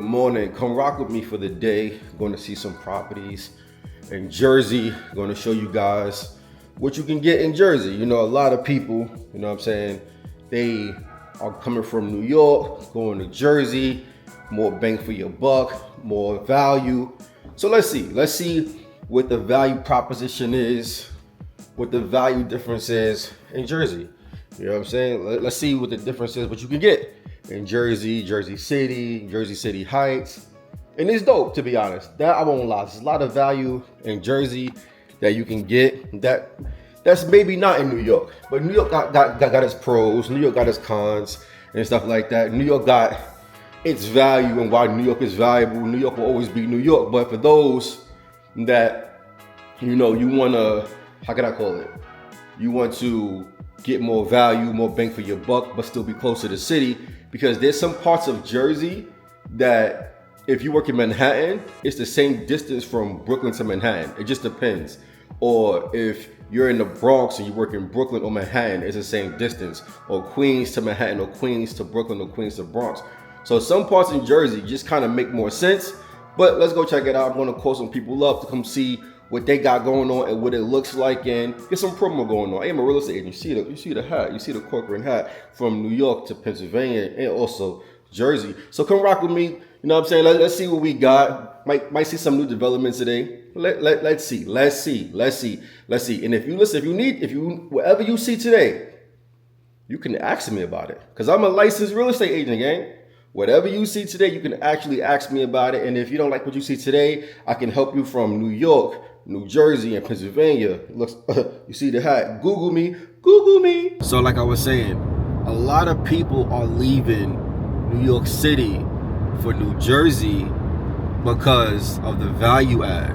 morning. Come rock with me for the day. Going to see some properties in Jersey. Going to show you guys what you can get in Jersey. You know, a lot of people, you know what I'm saying, they are coming from New York, going to Jersey, more bang for your buck, more value. So let's see what the value proposition is, what the value difference is in Jersey. You know what I'm saying? Let's see what the difference is, what you can get in Jersey, Jersey City, Jersey City Heights. And it's dope, to be honest. That I won't lie. There's a lot of value in Jersey that you can get that's maybe not in New York. But New York got its pros, New York got its cons and stuff like that. New York got its value and why New York is valuable. New York will always be New York. But for those that, you know, you wanna, how can I call it? You want to get more value, more bang for your buck, but still be close to the city, because there's some parts of Jersey that if you work in Manhattan, it's the same distance from Brooklyn to Manhattan. It just depends. Or if you're in the Bronx and you work in Brooklyn or Manhattan, it's the same distance. Or Queens to Manhattan, or Queens to Brooklyn, or Queens to Bronx. So some parts in Jersey just kind of make more sense. But let's go check it out. I'm gonna call some people up to come see what they got going on and what it looks like, and get some promo going on. I am a real estate agent. You see the hat, you see the corporate hat from New York to Pennsylvania and also Jersey. So come rock with me. You know what I'm saying? Let's see what we got. Might see some new developments today. Let's see. And whatever you see today, you can ask me about it, because I'm a licensed real estate agent, gang. Whatever you see today, you can actually ask me about it. And if you don't like what you see today, I can help you from New York, New Jersey, and Pennsylvania. Looks, you see the hat? Google me. So like I was saying, a lot of people are leaving New York City for New Jersey because of the value add.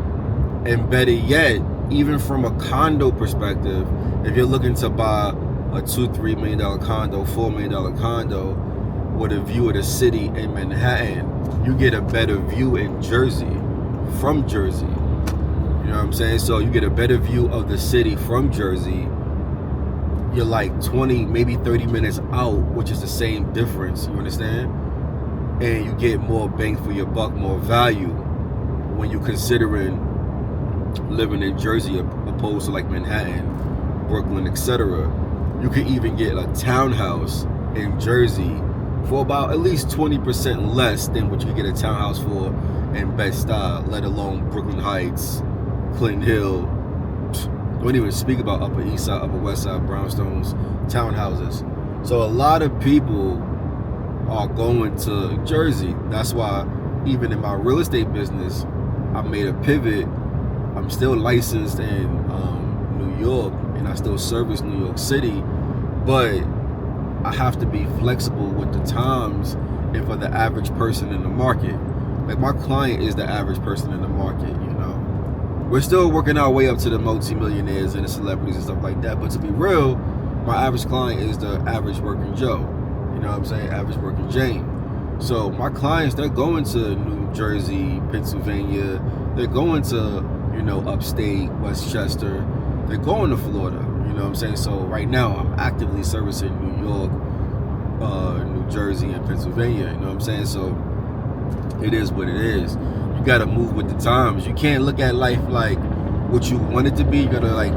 And better yet, even from a condo perspective, if you're looking to buy a $2-3 million condo, $4 million condo with a view of the city in Manhattan, you get a better view in Jersey, from Jersey. You know what I'm saying? So you get a better view of the city from Jersey. You're like 20, maybe 30 minutes out, which is the same difference, you understand? And you get more bang for your buck, more value when you're considering living in Jersey opposed to like Manhattan, Brooklyn, etc. You could even get a townhouse in Jersey for about at least 20% less than what you could get a townhouse for in Bed-Stuy, let alone Brooklyn Heights, Clinton Hill. Don't even speak about Upper East Side, Upper West Side, brownstones, townhouses. So a lot of people are going to Jersey. That's why even in my real estate business, I made a pivot. I'm still licensed in New York, and I still service New York City, but I have to be flexible with the times and for the average person in the market. Like, my client is the average person in the market, you know. We're still working our way up to the multi-millionaires and the celebrities and stuff like that, but to be real, my average client is the average working Joe. You know what I'm saying? Average working Jane. So my clients, they're going to New Jersey, Pennsylvania, they're going to, you know, upstate, Westchester, they're going to Florida. You know what I'm saying? So right now I'm actively servicing New York, New Jersey, and Pennsylvania. You know what I'm saying? So it is what it is. You gotta move with the times. You can't look at life like what you want it to be. You gotta like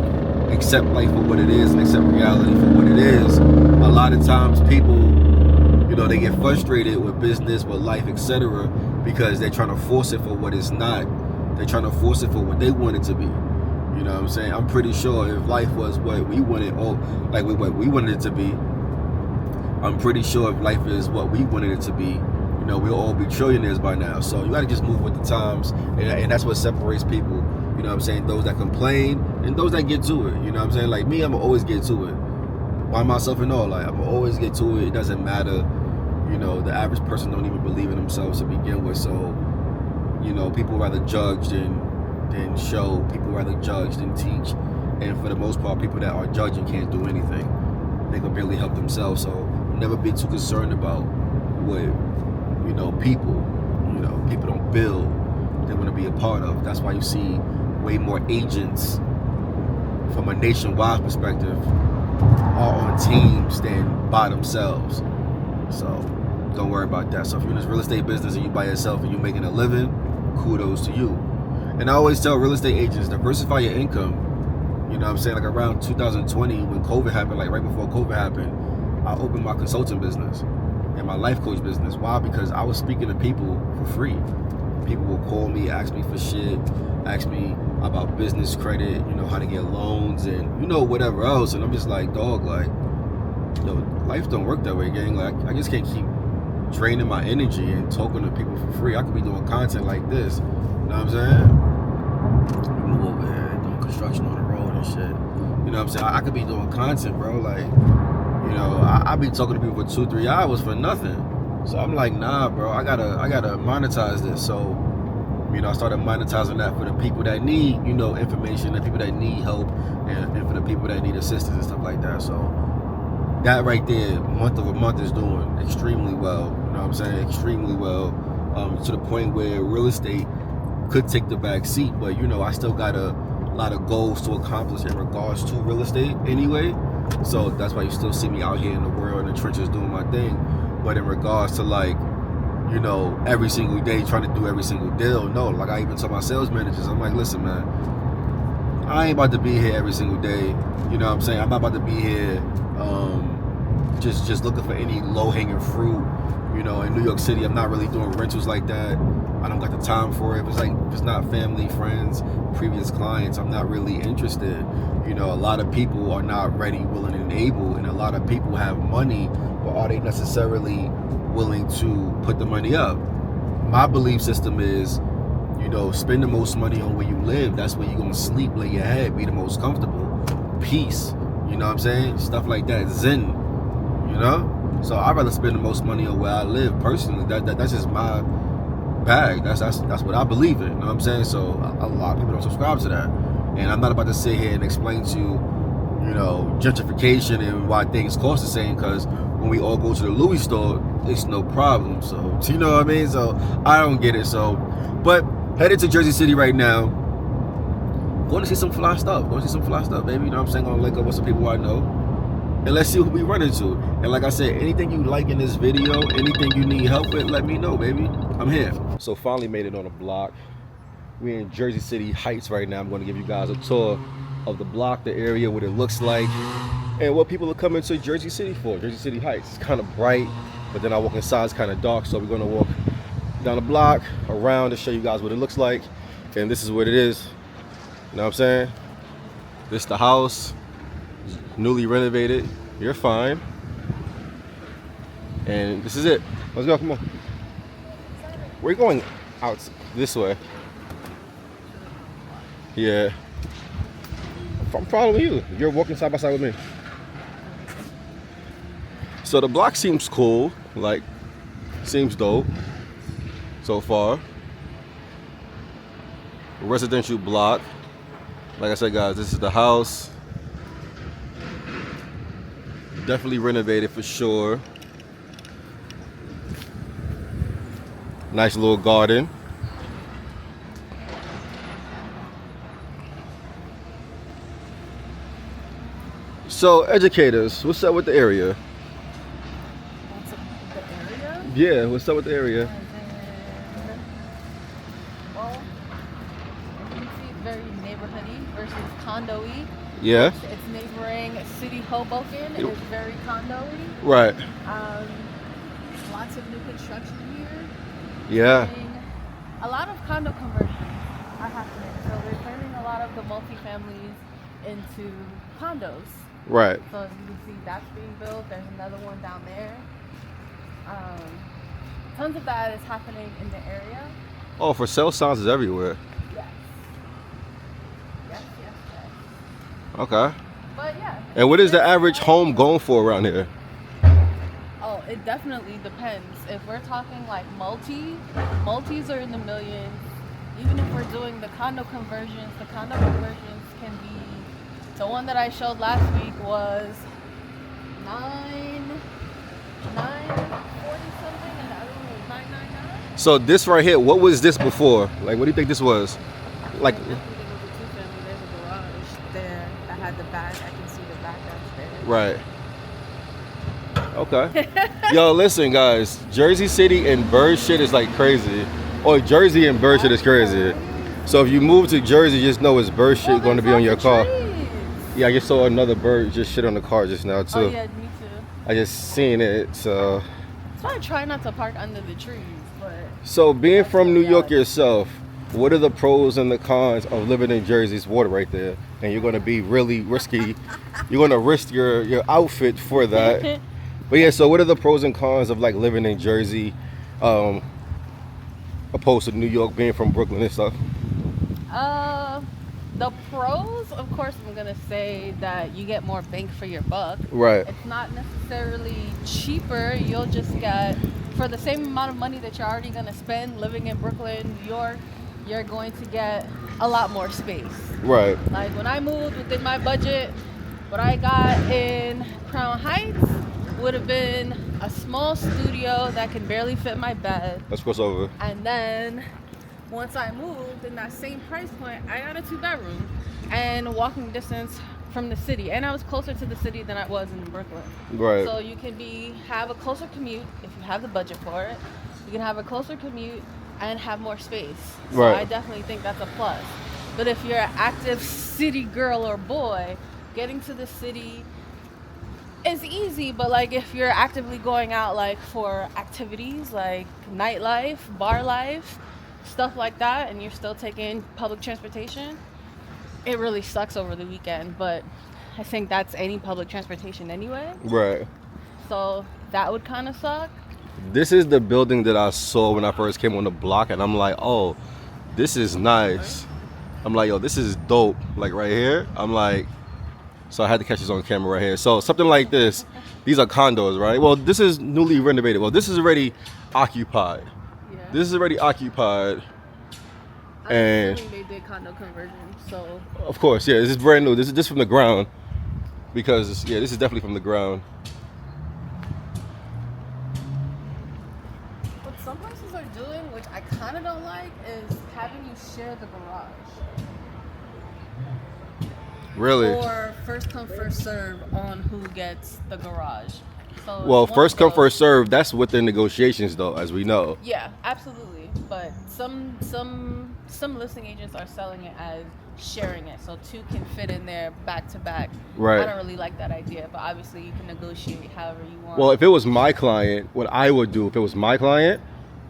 accept life for what it is and accept reality for what it is. A lot of times people, you know, they get frustrated with business, with life, etc., because they're trying to force it for what it's not. They're trying to force it for what they want it to be. You know what I'm saying? I'm pretty sure if life was what we wanted, or like what we wanted it to be, I'm pretty sure if life is what we wanted it to be, you know, we'll all be trillionaires by now. So you gotta just move with the times, and that's what separates people. You know what I'm saying? Those that complain and those that get to it. You know what I'm saying? Like me, I'ma always get to it. By myself and all, like I'ma always get to it. It doesn't matter. You know, the average person don't even believe in themselves to begin with. So, you know, people rather judge than show. People rather judge than teach. And for the most part, people that are judging can't do anything. They can barely help themselves. So never be too concerned about what, you know, people don't build, they want to be a part of. That's why you see way more agents from a nationwide perspective are on teams than by themselves. So don't worry about that. So if you're in this real estate business and you by yourself and you're making a living, kudos to you. And I always tell real estate agents, diversify your income. You know what I'm saying? Like around 2020 when COVID happened, like right before COVID happened, I opened my consulting business and my life coach business. Why? Because I was speaking to people for free. People will call me, ask me for shit, ask me about business credit, you know, how to get loans and, you know, whatever else. And I'm just like, dog, like, yo, life don't work that way, gang. Like, I just can't keep draining my energy and talking to people for free. I could be doing content like this. You know what I'm saying? Move over here, doing construction on the road and shit. You know what I'm saying? I could be doing content, bro. Like, you know, I be talking to people for 2-3 hours for nothing. So I'm like, nah, bro, I gotta monetize this. So, you know, I started monetizing that for the people that need, you know, information, the people that need help, and for the people that need assistance and stuff like that. So that right there, month over month, is doing extremely well. You know what I'm saying? Extremely well, to the point where real estate could take the back seat. But, you know, I still got a lot of goals to accomplish in regards to real estate anyway. So that's why you still see me out here in the world, in the trenches, doing my thing. But in regards to, like, you know, every single day trying to do every single deal, no. Like, I even tell my sales managers, I'm like, listen, man, I ain't about to be here every single day. You know what I'm saying? I'm not about to be here just looking for any low-hanging fruit. You know, in New York City, I'm not really doing rentals like that. I don't got the time for it. If it's not family, friends, previous clients, I'm not really interested. You know, a lot of people are not ready, willing, and able, and a lot of people have money, but are they necessarily willing to put the money up? My belief system is, you know, spend the most money on where you live. That's where you're gonna sleep, lay your head, be the most comfortable. Peace, you know what I'm saying? Stuff like that, zen, you know? So I'd rather spend the most money on where I live personally. That's just my bag. That's what I believe in, you know what I'm saying? So a lot of people don't subscribe to that. And I'm not about to sit here and explain to you know, gentrification and why things cost the same, because when we all go to the Louis store, it's no problem. So, you know what I mean? So, I don't get it. So, but headed to Jersey City right now. Going to see some fly stuff. Going to see some fly stuff, baby. You know what I'm saying? Going to link up with some people I know. And let's see who we run into. And like I said, anything you like in this video, anything you need help with, let me know, baby. I'm here. So, finally made it on the block. We're in Jersey City Heights right now. I'm going to give you guys a tour of the block, the area, what it looks like, and what people are coming to Jersey City for. Jersey City Heights. It's kind of bright, but then I walk inside, it's kind of dark, so we're going to walk down the block, around, to show you guys what it looks like. And this is what it is. You know what I'm saying? This is the house, newly renovated. You're fine. And this is it. Let's go, come on. We're going out this way. Yeah. I'm following you. You're walking side by side with me. So the block seems cool. Like, seems dope so far. Residential block. Like I said, guys, this is the house. Definitely renovated for sure. Nice little garden. So, educators, what's up with the area? What's up with the area? Yeah, what's up with the area? Well, you can see it's very neighborhoody versus condo-y. Yeah. It's neighboring City Hoboken. It's very condo-y. Right. Lots of new construction here. Yeah. A lot of condo conversions are happening. So they're turning a lot of the multifamilies into condos. Right. So you can see that's being built. There's another one down there. Tons of that is happening in the area. Oh, for sale signs is everywhere. Yes. Yes. Okay. But yeah. And what is the average home going for around here? Oh, it definitely depends. If we're talking like multis are in the millions. Even if we're doing the condo conversions can be. The one that I showed last week was 940 something, and the other one was 999. So this right here, what was this before? Like, what do you think this was? Like, It was a two-family. There's a garage there that had the back. I can see the back upstairs. right. Okay. Yo, listen, guys. Jersey City and bird shit is like crazy. Or Jersey and bird shit is crazy. So if you move to Jersey, just know it's bird shit going to be on your car. Yeah, I just saw another bird just shit on the car just now too. Oh yeah, me too. I just seen it. So That's why I try not to park under the trees. But being that's from the New York reality. yourself, what are the pros and the cons of living in Jersey's water right there? And you're gonna be really risky. You're gonna risk your outfit for that. But yeah, so what are the pros and cons of like living in Jersey, opposed to New York, being from Brooklyn and stuff? The pros, of course, I'm gonna say that you get more bang for your buck. Right. It's not necessarily cheaper. You'll just get, for the same amount of money that you're already gonna spend living in Brooklyn, New York, you're going to get a lot more space. Right. Like when I moved within my budget, what I got in Crown Heights would have been a small studio that can barely fit my bed. Let's cross over. And then once I moved in that same price point, I got a 2-bedroom and walking distance from the city. And I was closer to the city than I was in Brooklyn. Right. So you can have a closer commute if you have the budget for it. You can have a closer commute and have more space. So Right. I definitely think that's a plus. But if you're an active city girl or boy, getting to the city is easy, but like if you're actively going out like for activities like nightlife, bar life, stuff like that, and you're still taking public transportation, it really sucks over the weekend. But I think that's any public transportation anyway. Right. So that would kind of suck. This is the building that I saw when I first came on the block, and I'm like, oh, this is nice. I'm like, yo, this is dope. Like right here, I'm like, so I had to catch this on camera right here. So something like this, these are condos, right? Well, this is newly renovated. Well, this is already occupied. Yeah. This is already occupied. I'm and- assuming they did condo conversion. So Of course, yeah, this is brand new. This is just from the ground. Because, yeah, this is definitely from the ground. what some places are doing, which I kind of don't like, is having you share the garage. Really? Or first come, first serve on who gets the garage. So Well, it's one first of come, those- first serve, that's within negotiations, though, as we know. Yeah, absolutely. But some listing agents are selling it as sharing it, so two can fit in there back to back. Right. I don't really like that idea, but obviously you can negotiate however you want. Well, if it was my client, what I would do, if it was my client,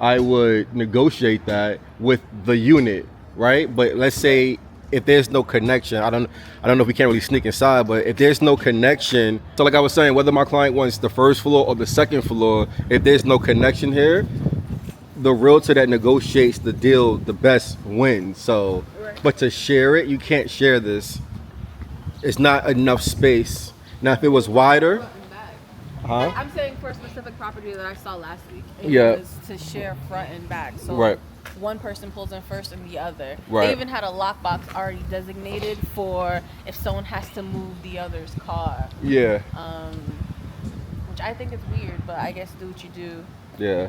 I would negotiate that with the unit, right? But let's say if there's no connection, I don't know if we can't really sneak inside, but if there's no connection, so like I was saying, whether my client wants the first floor or the second floor, if there's no connection here, the realtor that negotiates the deal the best wins. So, Right. but to share it, you can't share this. It's not enough space. Now, if it was wider, Front and back. huh? I'm saying for a specific property that I saw last week, it Yeah. was to share front and back. So Right. one person pulls in first and the other. Right. They even had a lockbox already designated for if someone has to move the other's car. Yeah, Which I think is weird, but I guess do what you do. yeah.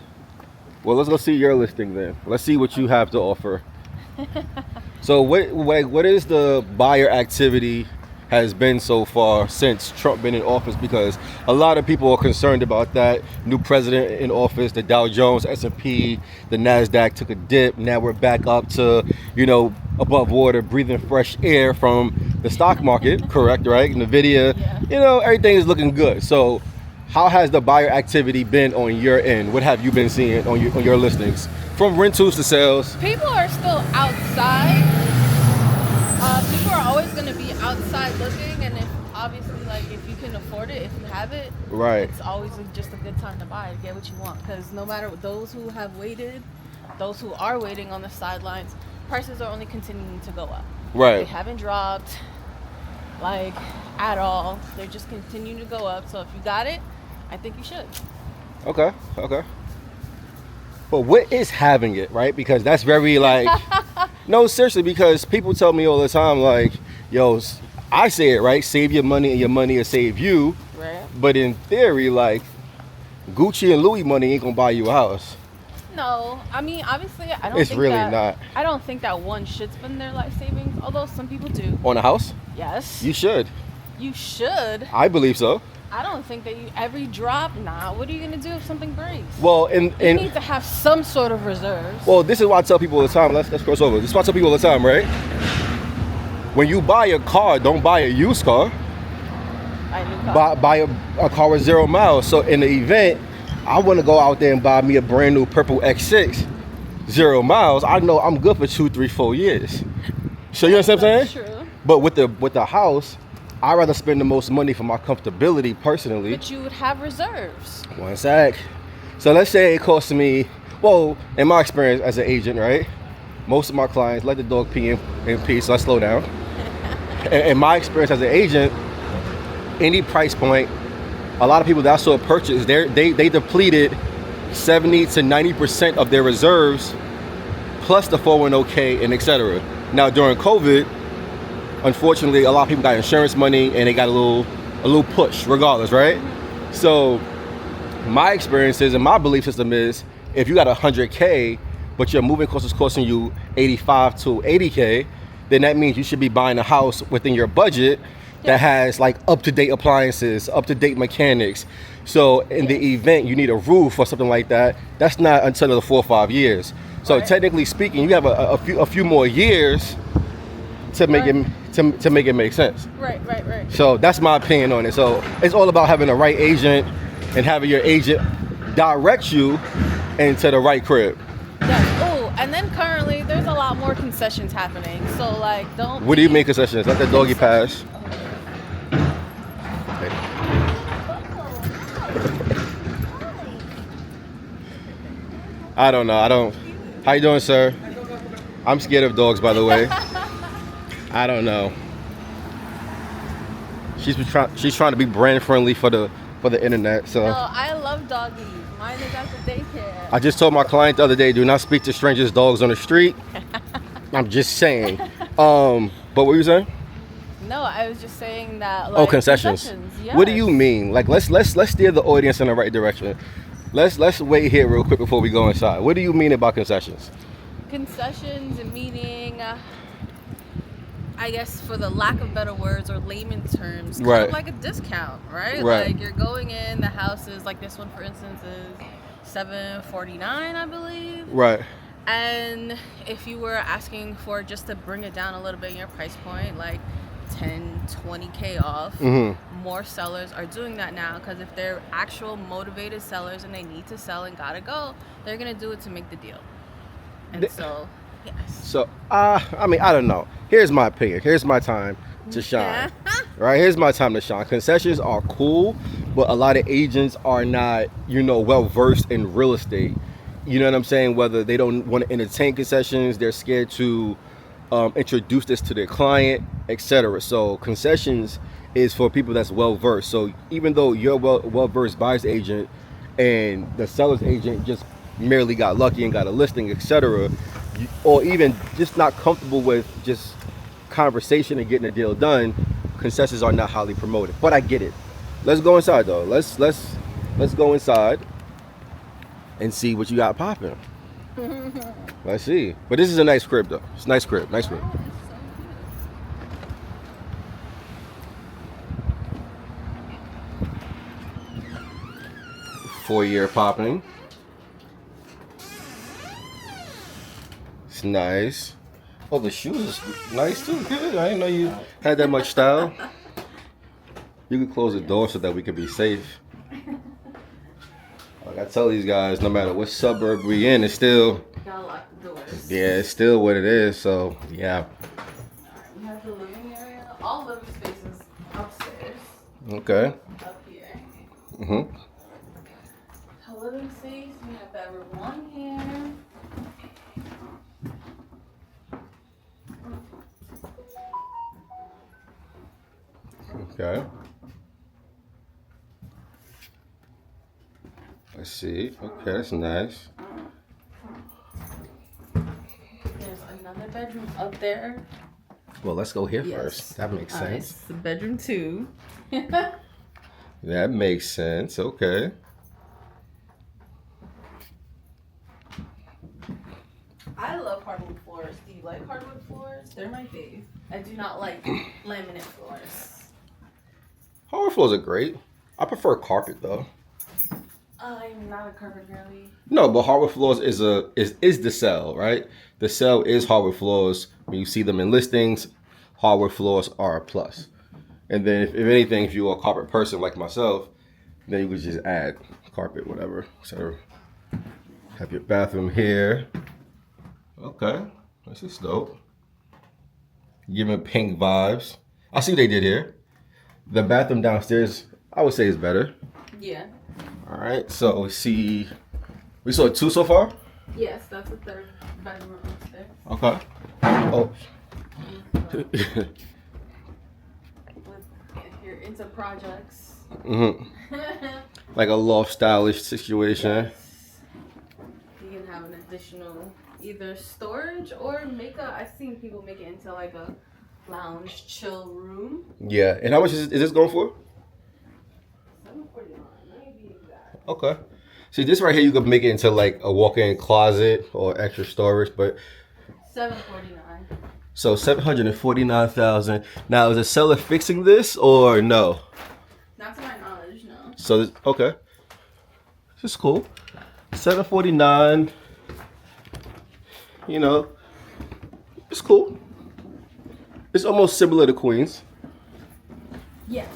Well, let's go see your listing then. Let's see what you have to offer. So, what is the buyer activity has been so far since Trump been in office? Because a lot of people are concerned about that. New president in office, the Dow Jones, S&P, the NASDAQ took a dip. Now we're back up to, above water, breathing fresh air from the stock market, correct, right? NVIDIA, Yeah. everything is looking good. So how has the buyer activity been on your end? What have you been seeing on your listings? From rentals to sales? People are still outside. People are always going to be outside looking, and if you can afford it, if you have it, Right. it's always just a good time to buy to get what you want. Because no matter those who have waited, those who are waiting on the sidelines, prices are only continuing to go up. They Right. haven't dropped at all. They're just continuing to go up. So if you got it, I think you should. Okay. But what is having it, right? Because that's very no, seriously, because people tell me all the time, yo, I say it, right? Save your money and your money will save you. Right? But in theory, Gucci and Louis money ain't gonna buy you a house. No, I mean obviously I don't. It's think really that, not. I don't think that one should spend their life savings, although some people do. On a house? Yes. You should. You should. I believe so. I don't think that every drop. Nah, what are you gonna do if something breaks? Well, You need to have some sort of reserves. well, this is why I tell people all the time. Let's cross over. This is why I tell people all the time, right? When you buy a car, don't buy a used car. Buy a car with 0 miles. So in the event I want to go out there and buy me a brand new purple X6, 0 miles, I know I'm good for 2, 3, 4 years. So you know what I'm saying? True. But with the house, I'd rather spend the most money for my comfortability personally. But you would have reserves. One sec. So let's say it costs me, well, in my experience as an agent, right? Most of my clients let the dog pee in peace, so I slow down. In my experience as an agent, any price point, a lot of people that I saw purchase, they depleted 70 to 90% of their reserves, plus the 401k and etc. Now during COVID, unfortunately, a lot of people got insurance money and they got a little push regardless, right? So my experiences and my belief system is, if you got 100k, but your moving cost is costing you 85 to 80k, then that means you should be buying a house within your budget that has like up-to-date appliances, up-to-date mechanics. So in the event you need a roof or something like that, that's not until the 4 or 5 years. So technically speaking, you have a few more years to make it to make it make sense. Right. So that's my opinion on it. So it's all about having the right agent and having your agent direct you into the right crib. Yeah. Oh, and then currently there's a lot more concessions happening. So like, don't. What do you mean concessions? Let the doggy pass. I don't know. How you doing, sir? I'm scared of dogs, by the way. I don't know. She's trying to be brand friendly for the internet. So. No, I love doggies. Mine is at the daycare. I just told my client the other day, do not speak to strangers' dogs on the street. I'm just saying. But what were you saying? No, I was just saying that. Like, concessions. Yes. What do you mean? Like, let's steer the audience in the right direction. Let's wait here real quick before we go inside. What do you mean about concessions? Concessions meaning, I guess, for the lack of better words or layman terms, kind of like a discount, right? Like you're going in, the house is like this one, for instance, is $749, I believe. Right. And if you were asking for just to bring it down a little bit in your price point, like 10, 20K off, more sellers are doing that now, because if they're actual motivated sellers and they need to sell and gotta go, they're gonna do it to make the deal. And so, yes. So, I mean, I don't know. Here's my opinion. Here's my time to shine. Right? Here's my time to shine. Concessions are cool, but a lot of agents are not, well versed in real estate. You know what I'm saying? Whether they don't want to entertain concessions, they're scared to introduce this to their client, etc. So concessions is for people that's well versed. So even though you're well versed buyer's agent and the seller's agent just merely got lucky and got a listing, etc., or even just not comfortable with just conversation and getting a deal done, concessions are not highly promoted. But I get it. Let's go inside though. Let's go inside and see what you got popping. Let's see. But this is a nice crib though. It's a nice crib. Nice crib. Four-year popping. It's nice. Oh, the shoes is nice too. Good. I didn't know you had that much style. You can close the door so that we can be safe. Like I tell these guys, no matter what suburb we in, it's still. Gotta lock the doors. Yeah, it's still what it is. So yeah. We have the living area. All living spaces upstairs. Okay. Up here. Mhm. The living space. We have bedroom 1 here. Okay. Let's see. Okay, that's nice. There's another bedroom up there. Well, let's go here first. That makes sense. The bedroom 2. That makes sense. Okay. I love hardwood floors. Do you like hardwood floors? They're my fave. I do not like laminate floors. Hardwood floors are great. I prefer carpet though. I'm not a carpet girly. No, but hardwood floors is the sell, right? The sell is hardwood floors. When you see them in listings, hardwood floors are a plus. And then if anything, if you're a carpet person like myself, then you would just add carpet, whatever. So have your bathroom here. Okay, this is dope. Giving pink vibes. I see what they did here. The bathroom downstairs, I would say, is better. Yeah. All right, so we saw 2 so far. Yes, that's the third bedroom upstairs. Okay. Oh. If you're into projects. Like a loft stylish situation. Yes. You can have an additional either storage or I've seen people make it into like a lounge chill room. Yeah, and how much is this going for? $749, maybe exact. Okay. See, this right here, you could make it into like a walk-in closet or extra storage, but $749. so 749,000. Now, is the seller fixing this or no? Not to my knowledge, no. So okay, this is cool. 749. You know, it's cool. It's almost similar to Queens Yes.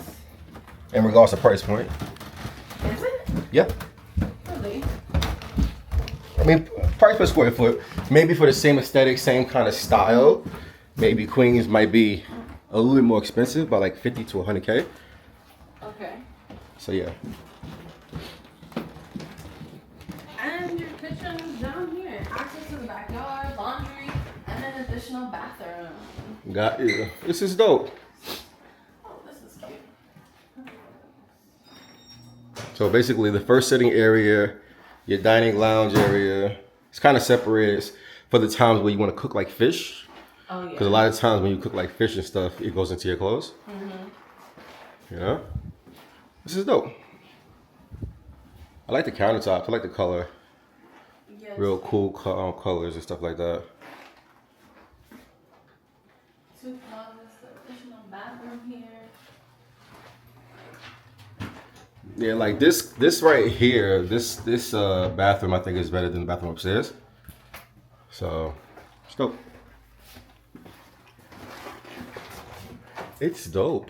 in regards to price point. Is it? Yeah. Really? I mean, price per square foot, maybe for the same aesthetic, same kind of style, maybe Queens might be a little bit more expensive by like 50 to 100K. Okay. So yeah. And your kitchen's down here. Access to the backyard, laundry, and an additional bathroom. Got you. This is dope. Oh, this is cute. So basically the first sitting area, your dining lounge area, it's kind of separated for the times where you want to cook like fish. Oh, yeah. Because a lot of times when you cook like fish and stuff, it goes into your clothes. You know? This is dope. I like the countertops. I like the color. Yes. Real cool colors and stuff like that. 2 closets, additional bathroom here. Yeah, like this right here, this bathroom I think is better than the bathroom upstairs. So, it's dope. It's dope.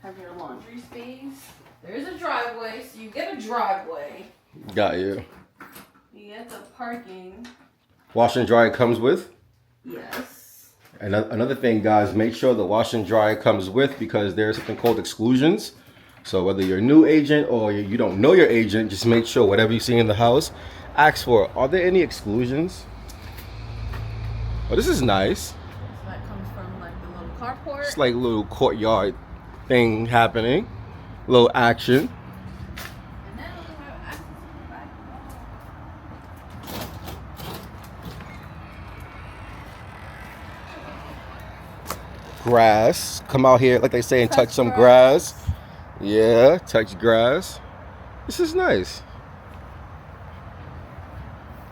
Have your laundry space. There's a driveway, so you get a driveway. Got you. You get the parking. Wash and dry comes with. Yes. And another thing, guys, make sure the wash and dry comes with because there's something called exclusions. So whether you're a new agent or you don't know your agent, just make sure whatever you see in the house, ask for, are there any exclusions? Oh, this is nice. So that comes from like the little carport. It's like a little courtyard thing happening. A little action. And then we have access to the back wall. Grass. Come out here, like they say, and touch some grass. Yeah, touch grass. This is nice.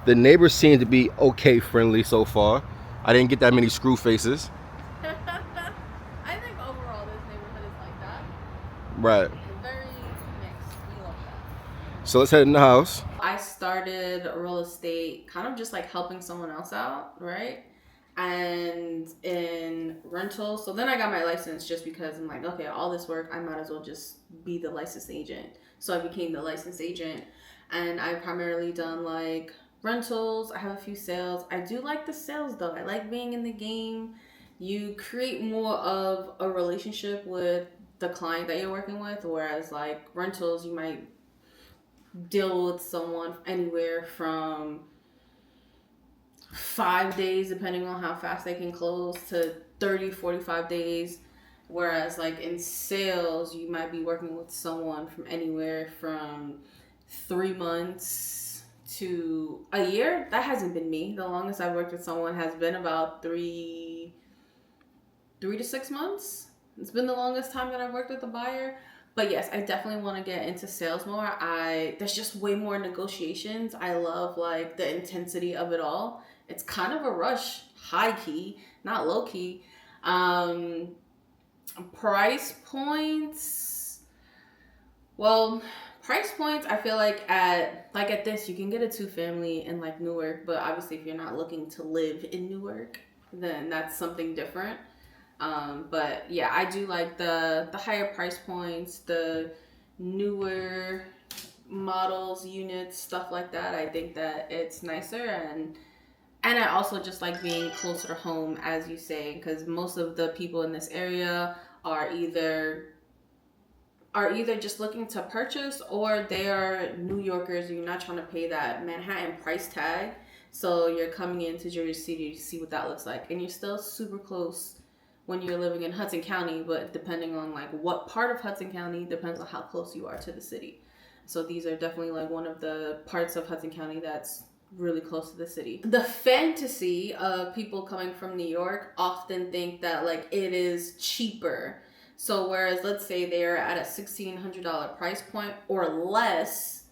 The neighbors seem to be okay friendly so far. I didn't get that many screw faces. I think overall this neighborhood is like that. Right. It's very mixed. We love that. So let's head in the house. I started real estate kind of just like helping someone else out, right? And in rentals. So then I got my license just because I'm like, okay, all this work, I might as well just be the licensed agent. So I became the licensed agent. And I've primarily done like rentals. I have a few sales. I do like the sales though. I like being in the game. You create more of a relationship with the client that you're working with, whereas like rentals, you might deal with someone anywhere from 5 days, depending on how fast they can close, to 30, 45 days. Whereas like in sales, you might be working with someone from anywhere from 3 months to a year. That hasn't been me. The longest I've worked with someone has been about 3 to 6 months. It's been the longest time that I've worked with a buyer. But yes, I definitely want to get into sales more. There's just way more negotiations. I love like the intensity of it all. It's kind of a rush, high key, not low key. Price points. Well, price points, I feel like at this you can get a two family in like Newark, but obviously if you're not looking to live in Newark, then that's something different. But yeah, I do like the higher price points, the newer models, units, stuff like that. I think that it's nicer, and I also just like being closer to home, as you say, because most of the people in this area are either just looking to purchase, or they are New Yorkers. You're not trying to pay that Manhattan price tag, so you're coming into Jersey City to see what that looks like, and you're still super close when you're living in Hudson County, but depending on like what part of Hudson County depends on how close you are to the city. So these are definitely like one of the parts of Hudson County that's really close to the city. The fantasy of people coming from New York often think that like it is cheaper. So whereas let's say they're at a $1,600 price point or less,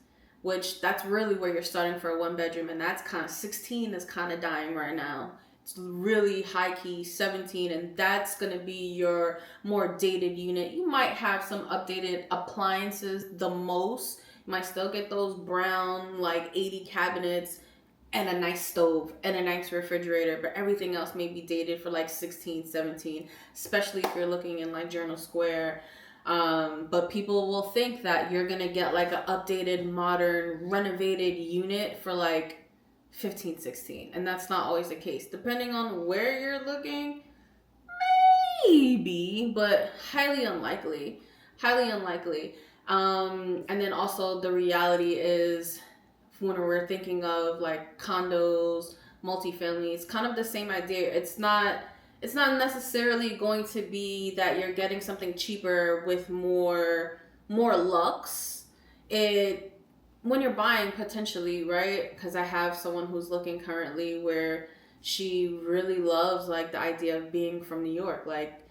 which that's really where you're starting for a one bedroom, and that's kind of 16 is kind of dying right now. It's really high key 17, and that's going to be your more dated unit. You might have some updated appliances the most. You might still get those brown like 80 cabinets and a nice stove and a nice refrigerator, but everything else may be dated for like 16, 17, especially if you're looking in like Journal Square. But people will think that you're gonna get like an updated, modern, renovated unit for like 15, 16, and that's not always the case. Depending on where you're looking, maybe, but highly unlikely. Highly unlikely. And then also the reality is when we're thinking of like condos, multifamily, it's kind of the same idea. It's not necessarily going to be that you're getting something cheaper with more lux. It When you're buying potentially, right? Because I have someone who's looking currently where she really loves like the idea of being from New York. Like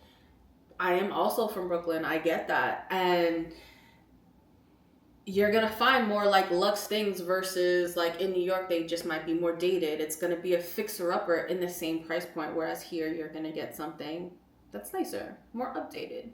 I am also from Brooklyn. I get that. And you're gonna find more like luxe things versus like in New York they just might be more dated. It's gonna be a fixer upper in the same price point, whereas here you're gonna get something that's nicer, more updated,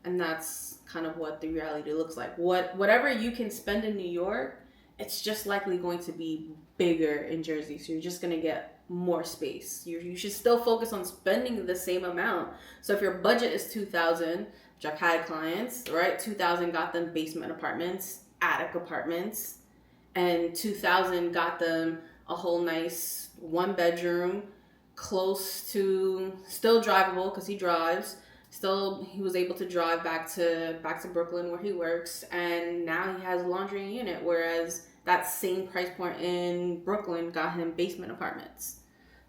and that's kind of what the reality looks like. Whatever you can spend in New York, it's just likely going to be bigger in Jersey, so you're just gonna get more space. You should still focus on spending the same amount. So if your budget is 2,000, which I've had clients, right? 2,000 got them basement apartments, attic apartments, and 2,000 got them a whole nice one bedroom close to, still drivable because he drives, still he was able to drive back to Brooklyn where he works, and now he has a laundry unit, whereas that same price point in Brooklyn got him basement apartments.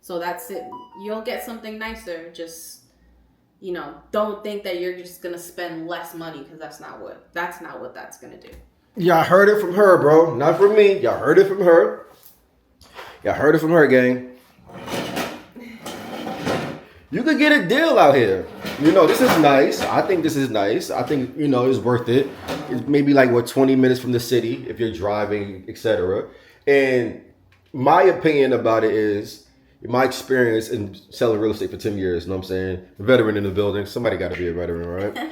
So that's it. You'll get something nicer. Just don't think that you're just gonna spend less money, because that's gonna do. Y'all heard it from her, bro. Not from me. Y'all heard it from her. Y'all heard it from her, gang. You could get a deal out here. This is nice. I think this is nice. I think, it's worth it. It's maybe like, 20 minutes from the city if you're driving, etc. And my opinion about it is, my experience in selling real estate for 10 years, you know what I'm saying? A veteran in the building. Somebody got to be a veteran, right?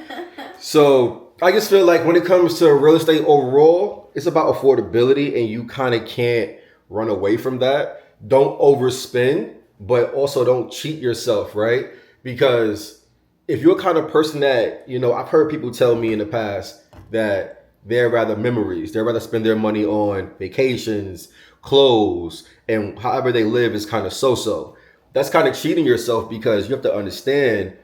So I just feel like when it comes to real estate overall, it's about affordability, and you kind of can't run away from that. Don't overspend, but also don't cheat yourself, right? Because if you're the kind of person that, I've heard people tell me in the past that they're rather memories. They'd rather spend their money on vacations, clothes, and however they live is kind of so-so. That's kind of cheating yourself, because you have to understand,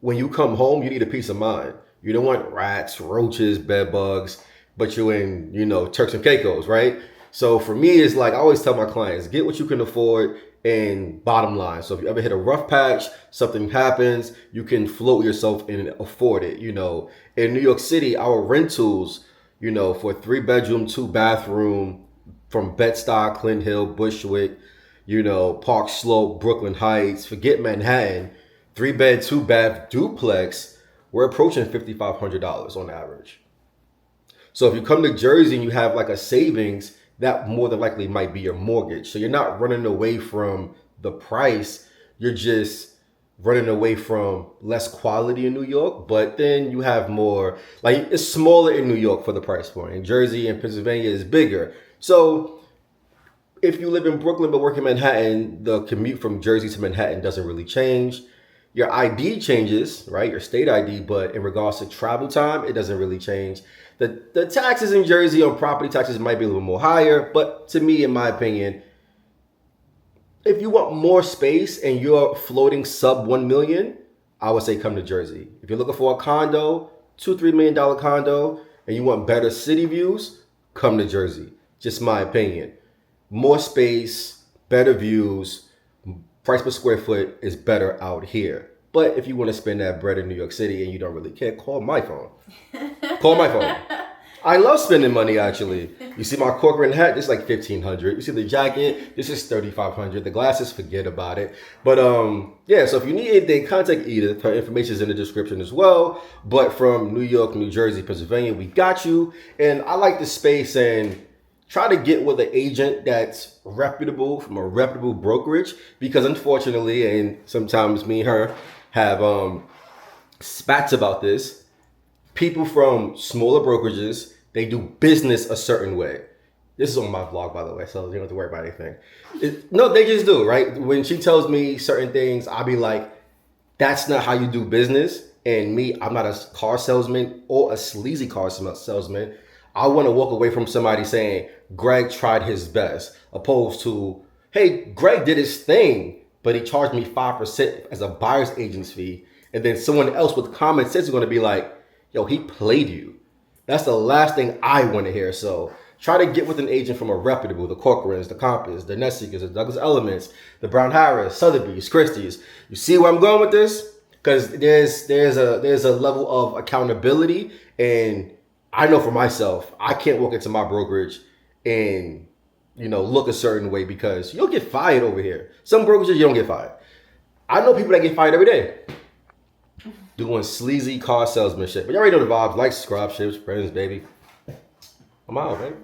when you come home, you need a peace of mind. You don't want rats, roaches, bed bugs, but you're in, Turks and Caicos, right? So for me, it's like I always tell my clients, get what you can afford, and bottom line. So if you ever hit a rough patch, something happens, you can float yourself and afford it. In New York City, our rentals, for a 3-bedroom, 2-bathroom from Bed-Stuy, Clinton Hill, Bushwick, Park Slope, Brooklyn Heights, forget Manhattan, 3-bed, 2-bath duplex, we're approaching $5,500 on average. So if you come to Jersey and you have like a savings, that more than likely might be your mortgage. So you're not running away from the price. You're just running away from less quality in New York, but then you have more, like it's smaller in New York for the price point. In Jersey and Pennsylvania is bigger. So if you live in Brooklyn but work in Manhattan, the commute from Jersey to Manhattan doesn't really change. Your ID changes, right? Your state ID, but in regards to travel time, it doesn't really change. The taxes in Jersey on property taxes might be a little more higher, but to me, in my opinion, if you want more space and you're floating sub 1 million, I would say come to Jersey. If you're looking for a condo, $2-3 million condo, and you want better city views, come to Jersey. Just my opinion. More space, better views, price per square foot is better out here. But if you want to spend that bread in New York City and you don't really care, call my phone. Call my phone. I love spending money, actually. You see my Corcoran hat, this is like $1,500. You see the jacket, this is $3,500. The glasses, forget about it. But yeah, so if you need anything, contact Edith. Her information is in the description as well. But from New York, New Jersey, Pennsylvania, we got you. And I like the space and try to get with an agent that's reputable, from a reputable brokerage. Because unfortunately, and sometimes me and her have spats about this, people from smaller brokerages, they do business a certain way. This is on my vlog, by the way, so you don't have to worry about anything. No, they just do, right? When she tells me certain things, I'll be like, that's not how you do business. And me, I'm not a car salesman or a sleazy car salesman. I want to walk away from somebody saying, Greg tried his best, opposed to, hey, Greg did his thing, but he charged me 5% as a buyer's agent's fee. And then someone else with common sense is going to be like, yo, he played you. That's the last thing I want to hear. So try to get with an agent from a reputable, the Corcorans, the Compass, the Nessicas, the Douglas Elements, the Brown Harris, Sotheby's, Christie's. You see where I'm going with this? Because there's a level of accountability, and I know for myself, I can't walk into my brokerage and look a certain way because you'll get fired over here. Some brokerages you don't get fired. I know people that get fired every day doing sleazy car salesmanship. But you already know the vibes. Like, subscribe, share with your friends, baby. I'm out, baby.